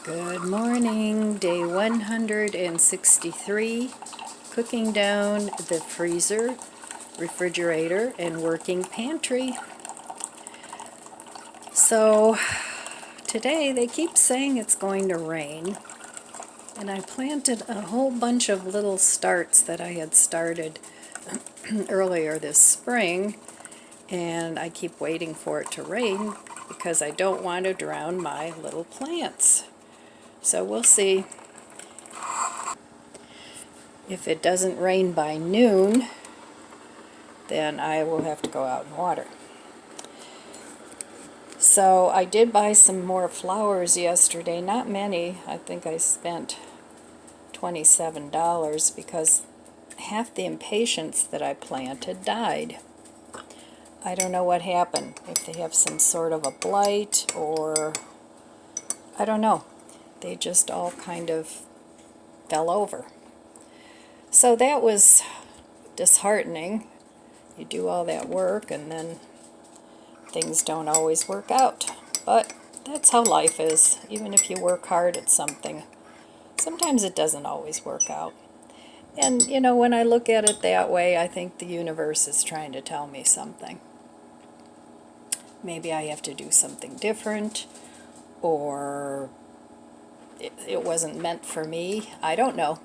Good morning, day 163, cooking down the freezer, refrigerator, and working pantry. So today they keep saying it's going to rain, and I planted a whole bunch of little starts that I had started earlier this spring, and I keep waiting for it to rain because I don't want to drown my little plants. So we'll see. If it doesn't rain by noon, then I will have to go out and water. So I did buy some more flowers yesterday, not many. I think I spent $27 because half the impatiens that I planted died. I don't know what happened, if they have some sort of a blight or I don't know. They just all kind of fell over. So that was disheartening. You do all that work and then things don't always work out. But that's how life is. Even if you work hard at something, sometimes it doesn't always work out. And you know, when I look at it that way, I think the universe is trying to tell me something. Maybe I have to do something different, or it wasn't meant for me. I don't know.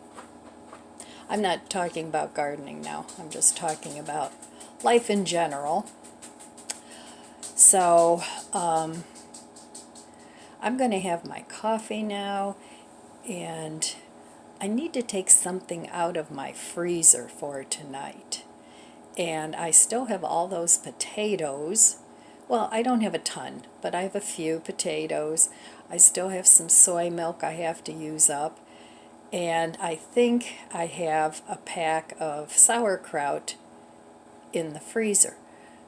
I'm not talking about gardening now. I'm just talking about life in general. So I'm going to have my coffee now, and I need to take something out of my freezer for tonight. And I still have all those potatoes. Well, I don't have a ton, but I have a few potatoes. I still have some soy milk I have to use up. And I think I have a pack of sauerkraut in the freezer.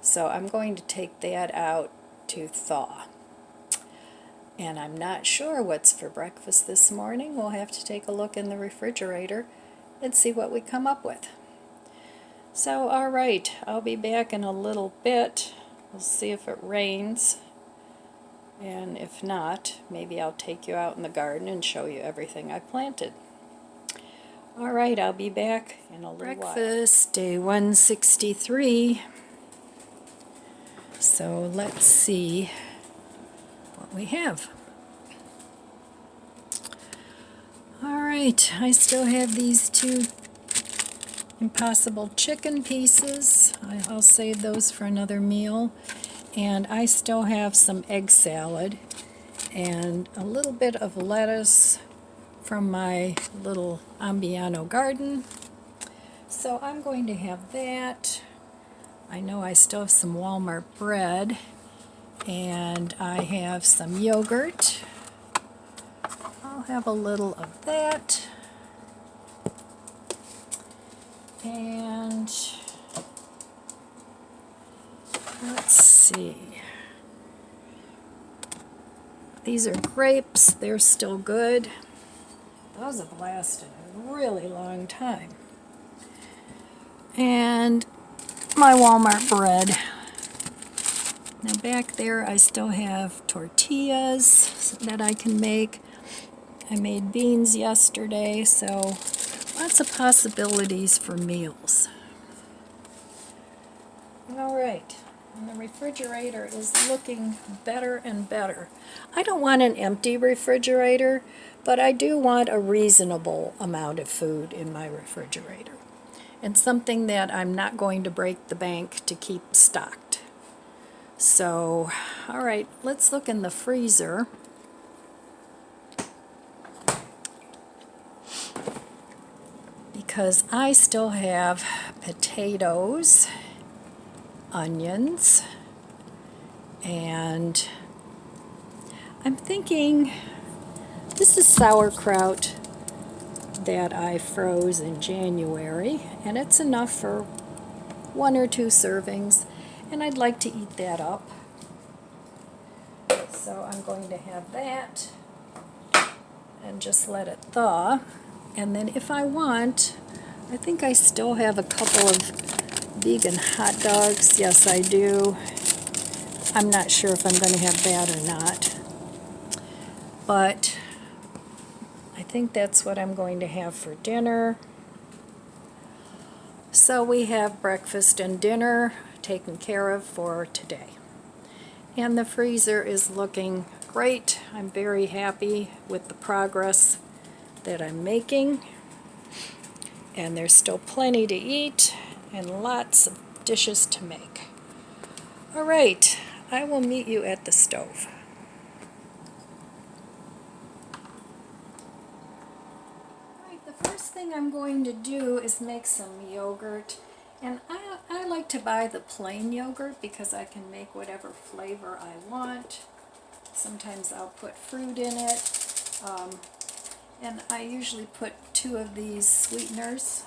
So I'm going to take that out to thaw. And I'm not sure what's for breakfast this morning. We'll have to take a look in the refrigerator and see what we come up with. So, all right, I'll be back in a little bit. We'll see if it rains. And if not, maybe I'll take you out in the garden and show you everything I planted. All right, I'll be back in a little while. Breakfast, day 163. So let's see what we have. All right, I still have these two Impossible chicken pieces. I'll save those for another meal. And I still have some egg salad and a little bit of lettuce from my little Ambiano garden. So I'm going to have that. I know I still have some Walmart bread, and I have some yogurt. I'll have a little of that. And let's see. These are grapes. They're still good. Those have lasted a really long time. And my Walmart bread. Now back there I still have tortillas that I can make. I made beans yesterday, so lots of possibilities for meals. All right, and the refrigerator is looking better and better. I don't want an empty refrigerator, but I do want a reasonable amount of food in my refrigerator, and something that I'm not going to break the bank to keep stocked. So, all right, let's look in the freezer. Because I still have potatoes, onions, and I'm thinking this is sauerkraut that I froze in January, and it's enough for 1 or 2 servings, and I'd like to eat that up. So I'm going to have that and just let it thaw. And then if I want, I think I still have a couple of vegan hot dogs. Yes, I do. I'm not sure if I'm going to have that or not. But I think that's what I'm going to have for dinner. So we have breakfast and dinner taken care of for today. And the freezer is looking great. I'm very happy with the progress that I'm making. And there's still plenty to eat and lots of dishes to make. All right, I will meet you at the stove. All right, the first thing I'm going to do is make some yogurt. And I like to buy the plain yogurt because I can make whatever flavor I want. Sometimes I'll put fruit in it. And I usually put 2 of these sweeteners.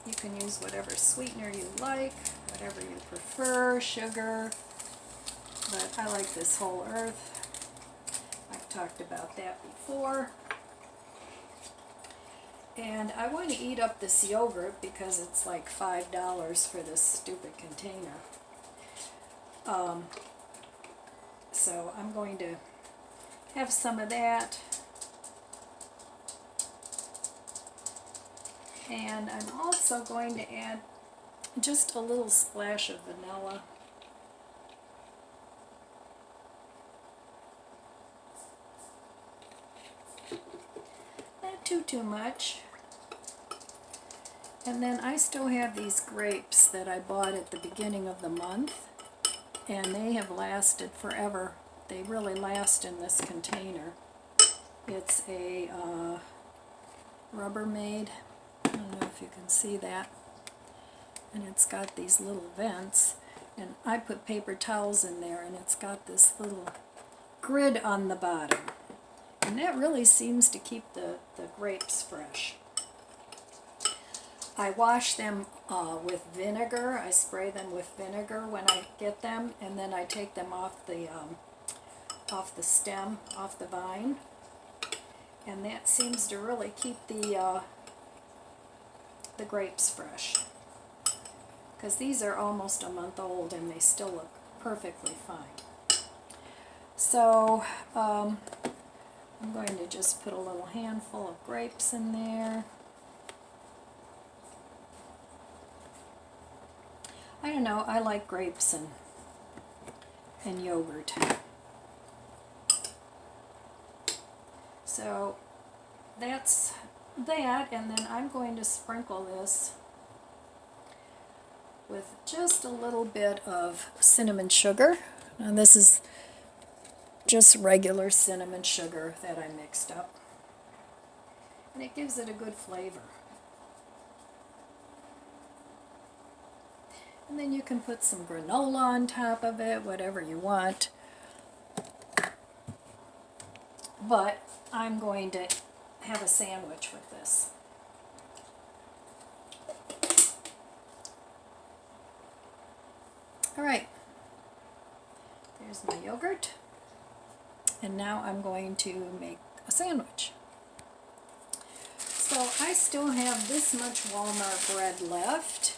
You can use whatever sweetener you like, whatever you prefer, sugar, but I like this Whole Earth. I've talked about that before. And I want to eat up this yogurt because it's like $5 for this stupid container. So I'm going to have some of that. And I'm also going to add just a little splash of vanilla. Not too much. And then I still have these grapes that I bought at the beginning of the month, and they have lasted forever. They really last in this container. It's a Rubbermaid. I don't know if you can see that. And it's got these little vents, and I put paper towels in there, and it's got this little grid on the bottom. And that really seems to keep the grapes fresh. I wash them with vinegar. I spray them with vinegar when I get them, and then I take them off the stem, off the vine, and that seems to really keep the grapes fresh. Because these are almost a month old and they still look perfectly fine. So I'm going to just put a little handful of grapes in there. I don't know, I like grapes and yogurt. So that's that, and then I'm going to sprinkle this with just a little bit of cinnamon sugar. And this is just regular cinnamon sugar that I mixed up. And it gives it a good flavor. And then you can put some granola on top of it, whatever you want. But I'm going to have a sandwich with this. All right, there's my yogurt. And now I'm going to make a sandwich. So I still have this much walnut bread left.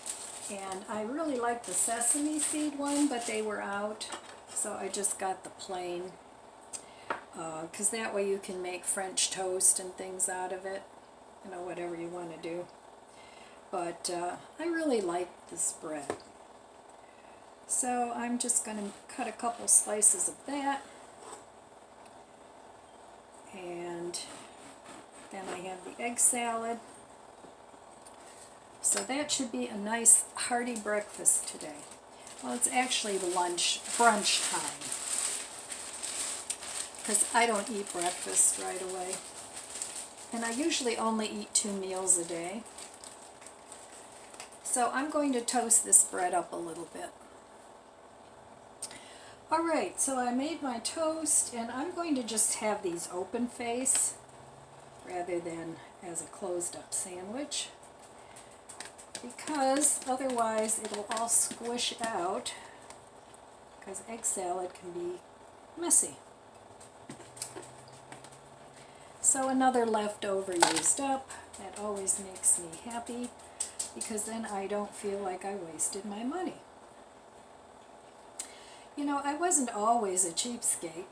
And I really like the sesame seed one, but they were out, so I just got the plain, because that way you can make French toast and things out of it, you know, whatever you want to do. But I really like this bread. So I'm just going to cut a couple slices of that, and then I have the egg salad. So that should be a nice hearty breakfast today. Well, it's actually brunch time, because I don't eat breakfast right away. And I usually only eat 2 meals a day. So I'm going to toast this bread up a little bit. All right, so I made my toast, and I'm going to just have these open face rather than as a closed up sandwich, because otherwise it'll all squish out, because egg salad can be messy. So another leftover used up. That always makes me happy, because then I don't feel like I wasted my money. You know, I wasn't always a cheapskate.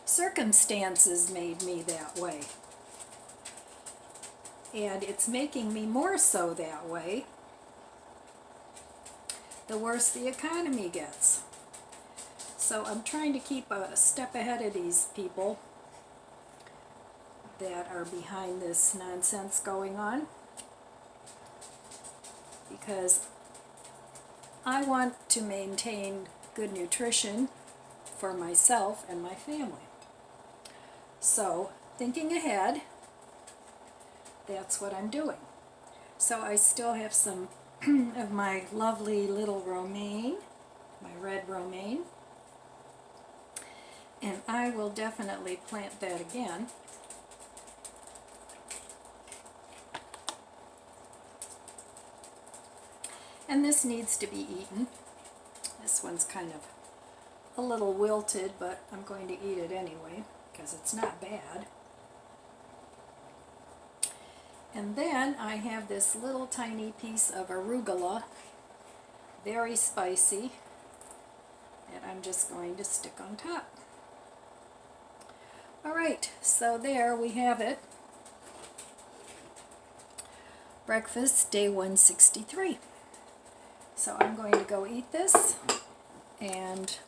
circumstances made me that way. And it's making me more so that way the worse the economy gets. So I'm trying to keep a step ahead of these people that are behind this nonsense going on, because I want to maintain good nutrition for myself and my family. So, thinking ahead, that's what I'm doing. So I still have some of my lovely little romaine, my red romaine, and I will definitely plant that again. And this needs to be eaten. This one's kind of a little wilted, but I'm going to eat it anyway because it's not bad. And then I have this little tiny piece of arugula, very spicy, that I'm just going to stick on top. Alright, so there we have it. Breakfast day 163. So I'm going to go eat this, and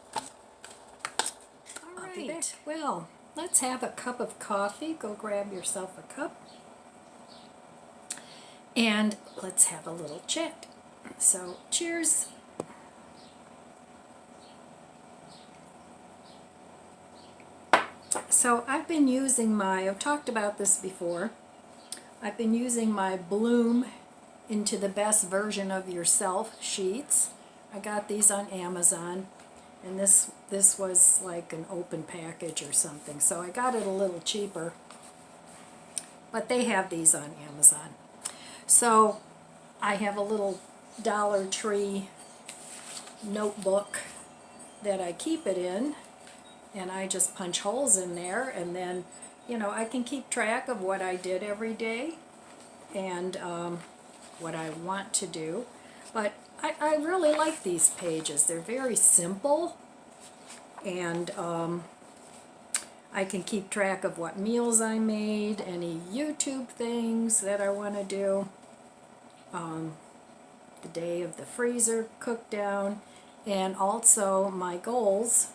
I'll be back. Well, let's have a cup of coffee. Go grab yourself a cup. And let's have a little chat. So, cheers. So I've been using I've talked about this before, I've been using my Bloom Into the Best Version of Yourself sheets. I got these on Amazon, and this was like an open package or something, so I got it a little cheaper, but they have these on Amazon. So I have a little Dollar Tree notebook that I keep it in, and I just punch holes in there, and then, you know, I can keep track of what I did every day and what I want to do. But I really like these pages. They're very simple, and I can keep track of what meals I made, any YouTube things that I want to do, the day of the freezer cook down, and also my goals,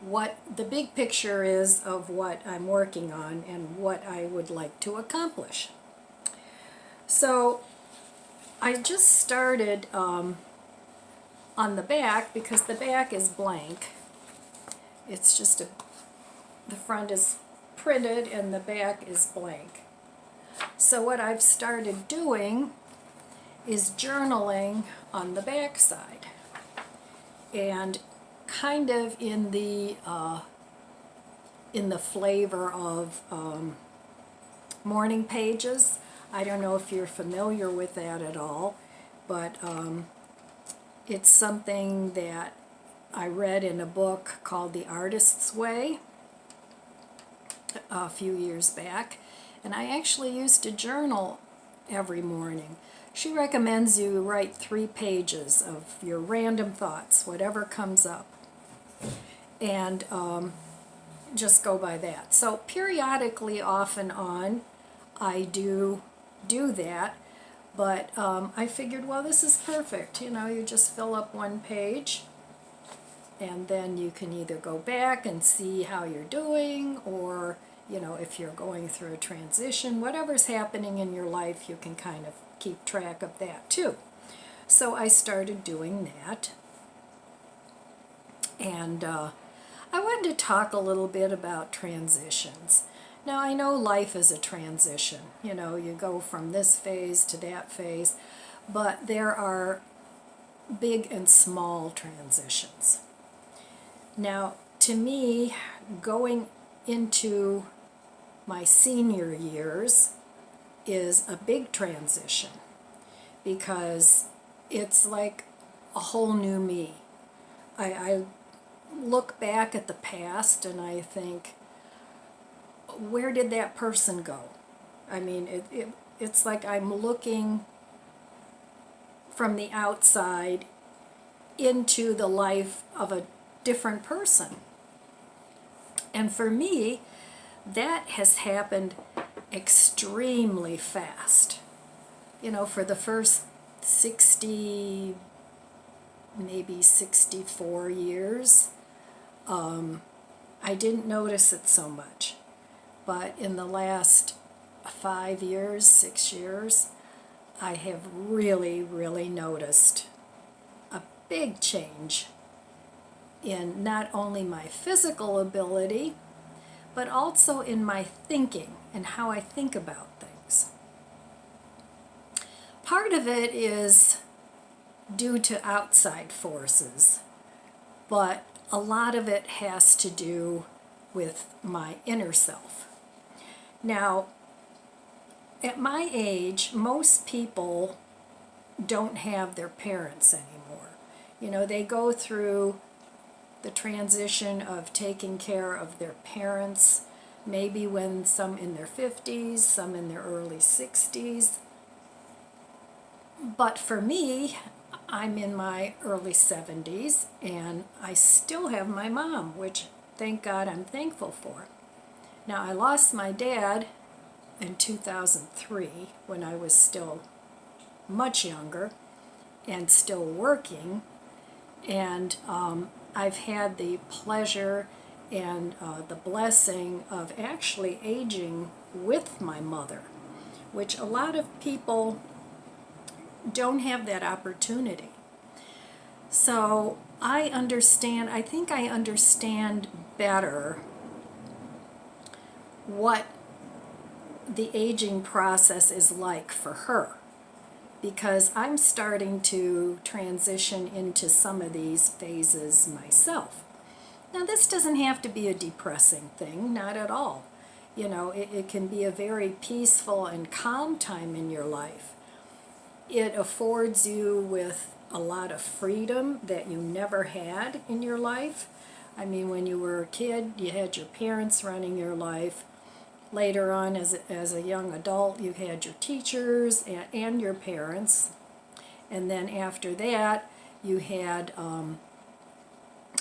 what the big picture is of what I'm working on and what I would like to accomplish. So I just started on the back, because the back is blank. It's just the front is printed and the back is blank. So what I've started doing is journaling on the back side, and kind of in the flavor of morning pages. I don't know if you're familiar with that at all, but it's something that I read in a book called The Artist's Way a few years back, and I actually used to journal every morning. She recommends you write 3 pages of your random thoughts, whatever comes up, and just go by that. So periodically, off and on, I do that, but I figured, well, this is perfect. You know, you just fill up 1 page, and then you can either go back and see how you're doing, or, you know, if you're going through a transition, whatever's happening in your life, you can kind of keep track of that too. So I started doing that, and I wanted to talk a little bit about transitions. Now, I know life is a transition. You know, you go from this phase to that phase, but there are big and small transitions. Now, to me, going into my senior years is a big transition, because it's like a whole new me. I look back at the past and I think, where did that person go? I mean, it's like I'm looking from the outside into the life of a different person. And for me, that has happened extremely fast. You know, for the first 60, maybe 64 years, I didn't notice it so much. But in the last 5 years, 6 years, I have really, really noticed a big change in not only my physical ability, but also in my thinking and how I think about things. Part of it is due to outside forces, but a lot of it has to do with my inner self. Now, at my age, most people don't have their parents anymore. You know, they go through the transition of taking care of their parents, maybe when some in their 50s, some in their early 60s. But for me, I'm in my early 70s, and I still have my mom, which thank God I'm thankful for. Now, I lost my dad in 2003 when I was still much younger and still working, and I've had the pleasure and the blessing of actually aging with my mother, which a lot of people don't have that opportunity. So I think I understand better what the aging process is like for her, because I'm starting to transition into some of these phases myself. Now, this doesn't have to be a depressing thing, not at all. You know, it can be a very peaceful and calm time in your life. It affords you with a lot of freedom that you never had in your life. I mean, when you were a kid, you had your parents running your life. Later on, as a young adult, you had your teachers and your parents. And then after that, you had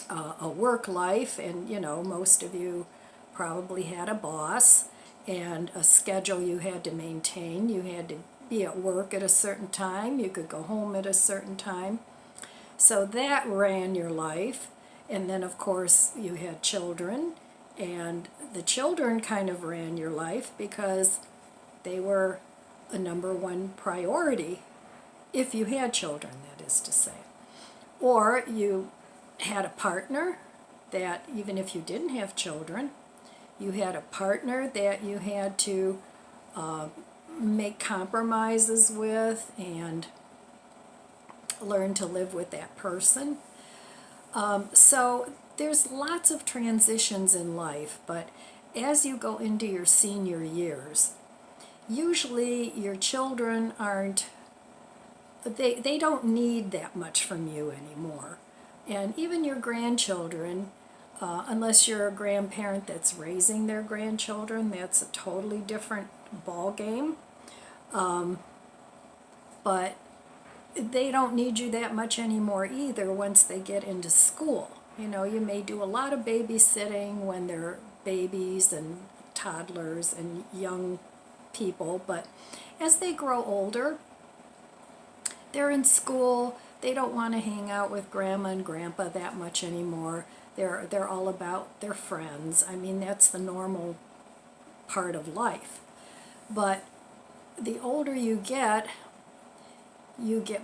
a work life, and you know, most of you probably had a boss and a schedule you had to maintain. You had to be at work at a certain time. You could go home at a certain time. So that ran your life. And then, of course, you had children, and the children kind of ran your life because they were a number one priority if you had children, that is to say. Or you had a partner that, even if you didn't have children, you had a partner that you had to make compromises with and learn to live with that person. So there's lots of transitions in life, but as you go into your senior years, usually your children they don't need that much from you anymore. And even your grandchildren, unless you're a grandparent that's raising their grandchildren, that's a totally different ball game. But they don't need you that much anymore either once they get into school. You know, you may do a lot of babysitting when they're babies and toddlers and young people, but as they grow older, they're in school, they don't want to hang out with grandma and grandpa that much anymore. They're all about their friends. I mean, that's the normal part of life. But the older you get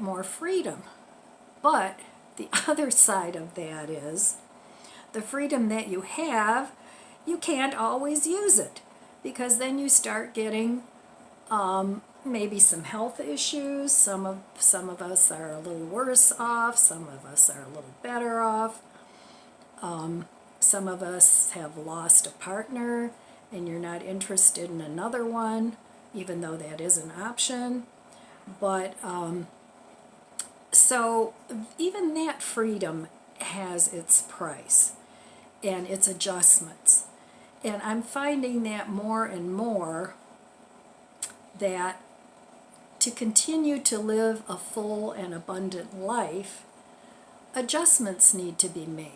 more freedom. But the other side of that is the freedom that you have, you can't always use it, because then you start getting maybe some health issues. Some of us are a little worse off, some of us are a little better off. Some of us have lost a partner and you're not interested in another one, even though that is an option. But so even that freedom has its price and its adjustments. And I'm finding that more and more, that to continue to live a full and abundant life, adjustments need to be made.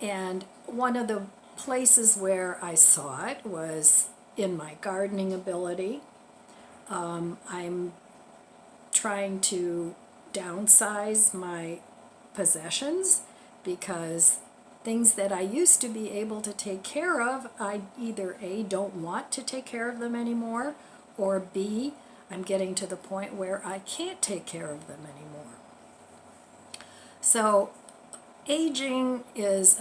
And one of the places where I saw it was in my gardening ability. I'm trying to downsize my possessions because things that I used to be able to take care of, I either A, don't want to take care of them anymore, or B, I'm getting to the point where I can't take care of them anymore. So aging is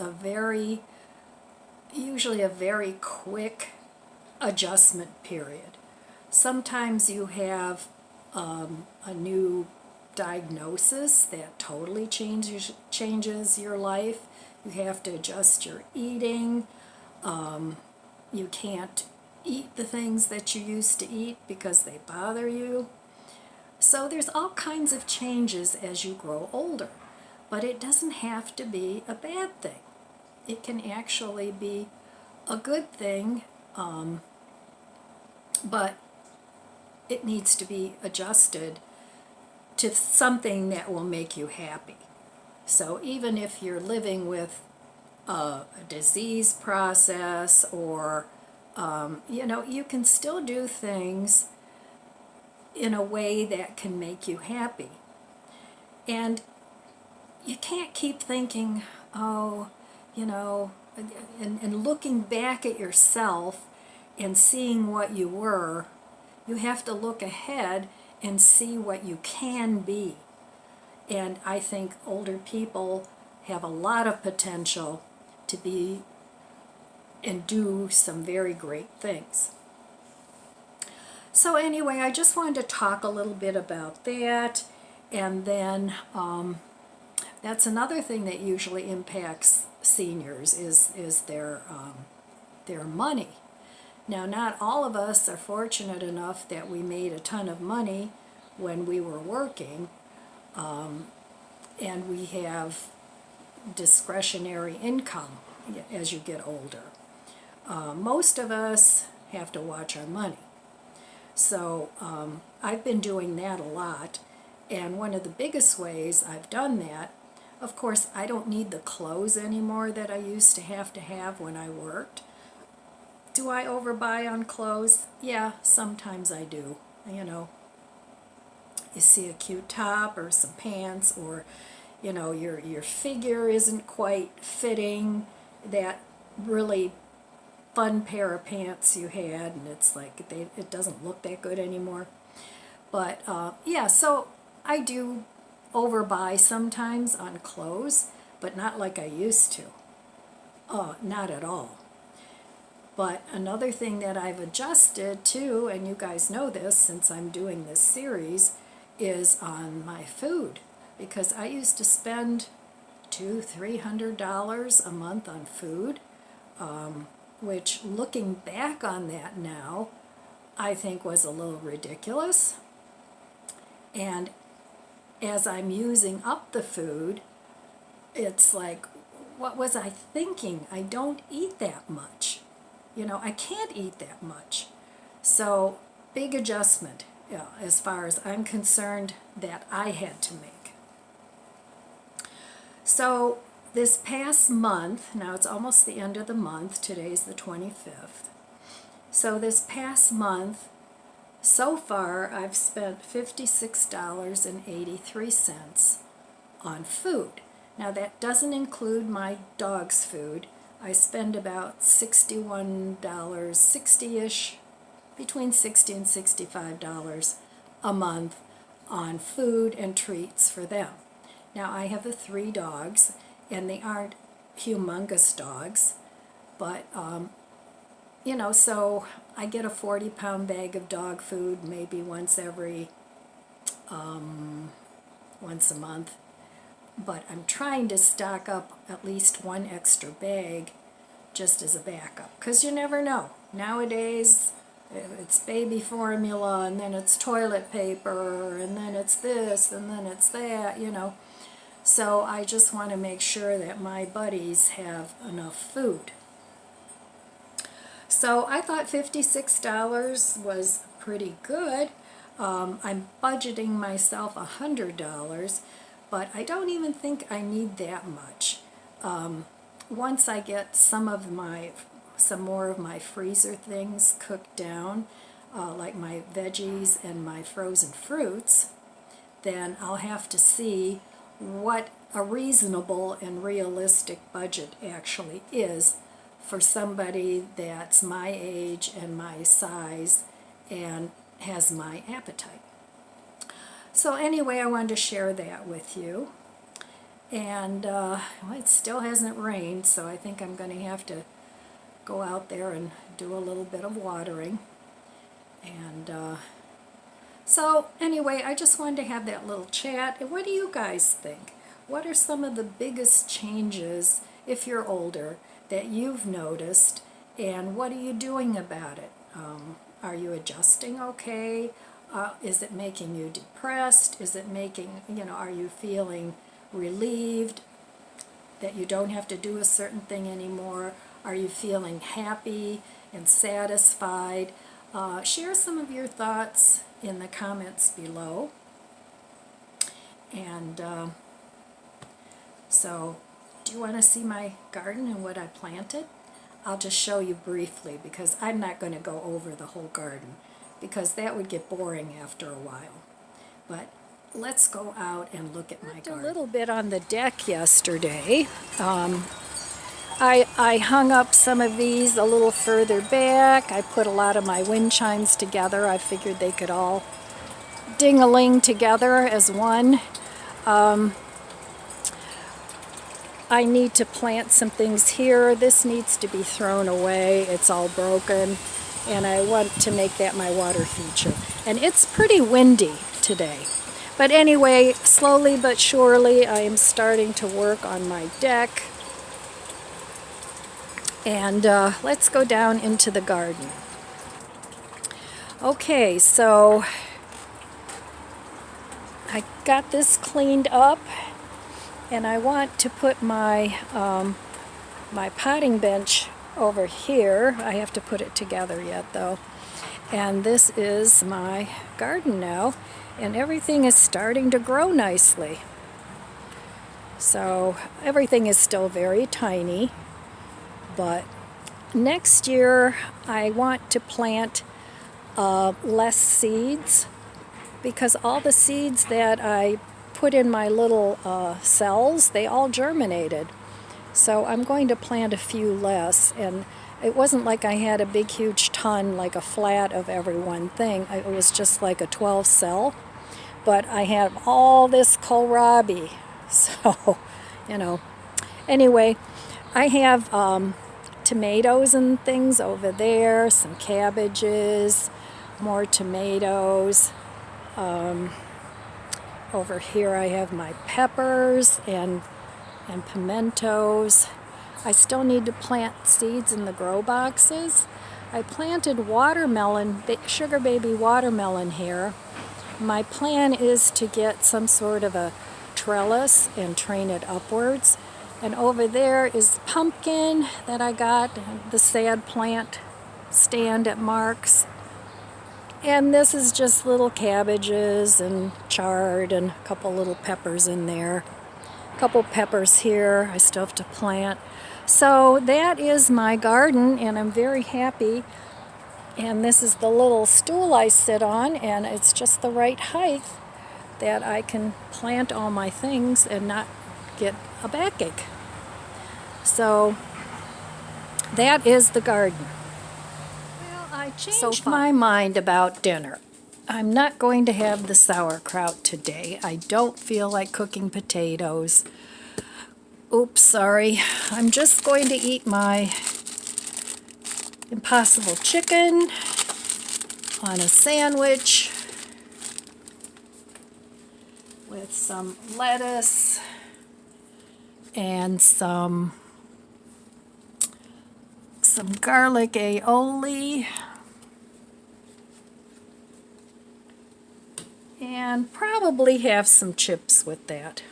usually a very quick adjustment period. Sometimes you have a new diagnosis that totally changes your life. You have to adjust your eating. You can't eat the things that you used to eat because they bother you. So there's all kinds of changes as you grow older, but it doesn't have to be a bad thing. It can actually be a good thing, but it needs to be adjusted to something that will make you happy. So even if you're living with a disease process, or you can still do things in a way that can make you happy. And you can't keep thinking, oh, and looking back at yourself and seeing what you were. You have to look ahead and see what you can be. And I think older people have a lot of potential to be and do some very great things. So anyway, I just wanted to talk a little bit about that. And then that's another thing that usually impacts seniors is their money. Now, not all of us are fortunate enough that we made a ton of money when we were working, and we have discretionary income as you get older. Most of us have to watch our money. So I've been doing that a lot, and one of the biggest ways I've done that, of course, I don't need the clothes anymore that I used to have when I worked. Do I overbuy on clothes? Yeah, sometimes I do. You see a cute top or some pants, or your figure isn't quite fitting that really fun pair of pants you had, and it's like it doesn't look that good anymore. But yeah, so I do overbuy sometimes on clothes, but not like I used to. Not at all. But another thing that I've adjusted to, and you guys know this since I'm doing this series, is on my food. Because I used to spend $200-300 a month on food, which, looking back on that now, I think was a little ridiculous. And as I'm using up the food, it's like, what was I thinking? I don't eat that much. I can't eat that much. So, big adjustment, as far as I'm concerned, that I had to make. So, this past month, now it's almost the end of the month, today's the 25th. So this past month, so far, I've spent $56.83 on food. Now that doesn't include my dog's food. I spend about $61, 60-ish, between $60 and $65 a month on food and treats for them. Now I have the 3 dogs, and they aren't humongous dogs, but so I get a 40-pound bag of dog food maybe once a month. But I'm trying to stock up at least 1 extra bag just as a backup, because you never know. Nowadays, it's baby formula, and then it's toilet paper, and then it's this, and then it's that, So I just want to make sure that my buddies have enough food. So I thought $56 was pretty good. I'm budgeting myself $100, but I don't even think I need that much. once I get some more of my freezer things cooked down, like my veggies and my frozen fruits, then I'll have to see what a reasonable and realistic budget actually is for somebody that's my age and my size and has my appetite. So anyway, I wanted to share that with you. And well, it still hasn't rained, so I think I'm going to have to go out there and do a little bit of watering. And so anyway, I just wanted to have that little chat. And what do you guys think? What are some of the biggest changes, if you're older, that you've noticed, and what are you doing about it? Are you adjusting okay? Is it making you depressed? Is it making, are you feeling relieved that you don't have to do a certain thing anymore? Are you feeling happy and satisfied? Share some of your thoughts in the comments below. And so, do you want to see my garden and what I planted? I'll just show you briefly, because I'm not going to go over the whole garden, because that would get boring after a while. But let's go out and look at my garden. A little bit on the deck yesterday. I hung up some of these a little further back. I put a lot of my wind chimes together. I figured they could all ding-a-ling together as one. I need to plant some things here. This needs to be thrown away. It's all broken. And I want to make that my water feature. And it's pretty windy today. But anyway, slowly but surely, I am starting to work on my deck. And let's go down into the garden. Okay, so I got this cleaned up, and I want to put my my potting bench over here. I have to put it together yet though. And this is my garden now, and everything is starting to grow nicely. So everything is still very tiny, but next year I want to plant less seeds, because all the seeds that I put in my little cells, they all germinated. So I'm going to plant a few less, and it wasn't like I had a big huge ton, like a flat of every one thing. It was just like a 12 cell, but I have all this kohlrabi. So, anyway, I have tomatoes and things over there, some cabbages, more tomatoes. Over here I have my peppers and pimentos. I still need to plant seeds in the grow boxes. I planted watermelon, sugar baby watermelon here. My plan is to get some sort of a trellis and train it upwards. And over there is pumpkin that I got, the sad plant stand at Mark's. And this is just little cabbages and chard and a couple little peppers in there. A couple peppers here I still have to plant. So that is my garden, and I'm very happy. And this is the little stool I sit on, and it's just the right height that I can plant all my things and not get a backache. So that is the garden. Well, I changed my mind about dinner. I'm not going to have the sauerkraut today. I don't feel like cooking potatoes. Oops, sorry. I'm just going to eat my Impossible chicken on a sandwich with some lettuce and some garlic aioli, and probably have some chips with that.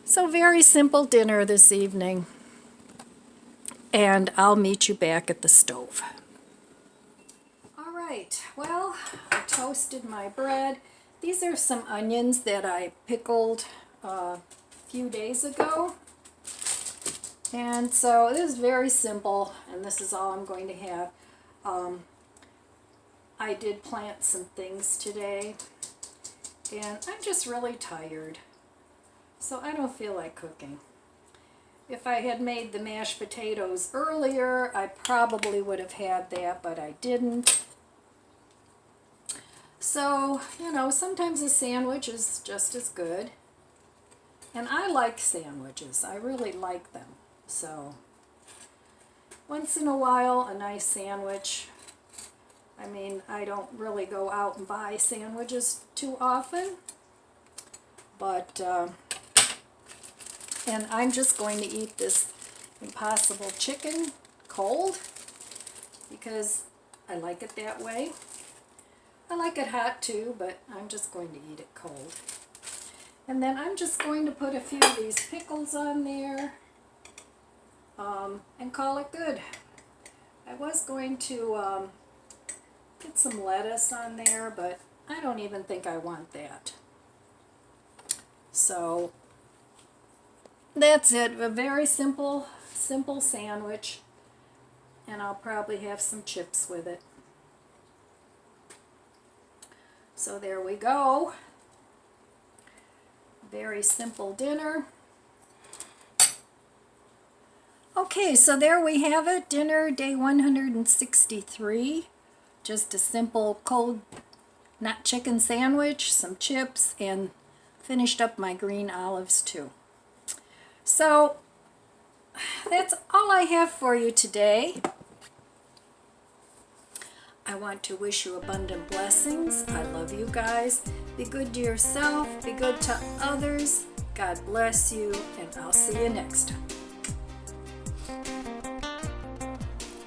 So very simple dinner this evening, and I'll meet you back at the stove. All right, well, I toasted my bread. These are some onions that I pickled a few days ago. And so this is very simple, and this is all I'm going to have. I did plant some things today, and I'm just really tired, so I don't feel like cooking. If I had made the mashed potatoes earlier, I probably would have had that, but I didn't. So, you know, sometimes a sandwich is just as good. And I like sandwiches. I really like them. So, once in a while, a nice sandwich. I mean, I don't really go out and buy sandwiches too often. But, and I'm just going to eat this Impossible chicken cold because I like it that way. I like it hot too, but I'm just going to eat it cold. And then I'm just going to put a few of these pickles on there and call it good. I was going to get some lettuce on there, but I don't even think I want that. So that's it. A very simple sandwich, and I'll probably have some chips with it. So there we go. Very simple dinner. Okay, so there we have it. Dinner day 163. Just a simple cold, not chicken sandwich, some chips, and finished up my green olives too. So that's all I have for you today. I want to wish you abundant blessings. I love you guys. Be good to yourself. Be good to others. God bless you, and I'll see you next time.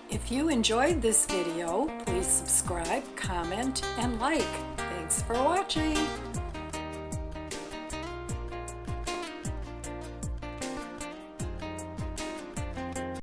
If you enjoyed this video, please subscribe, comment, and like. Thanks for watching.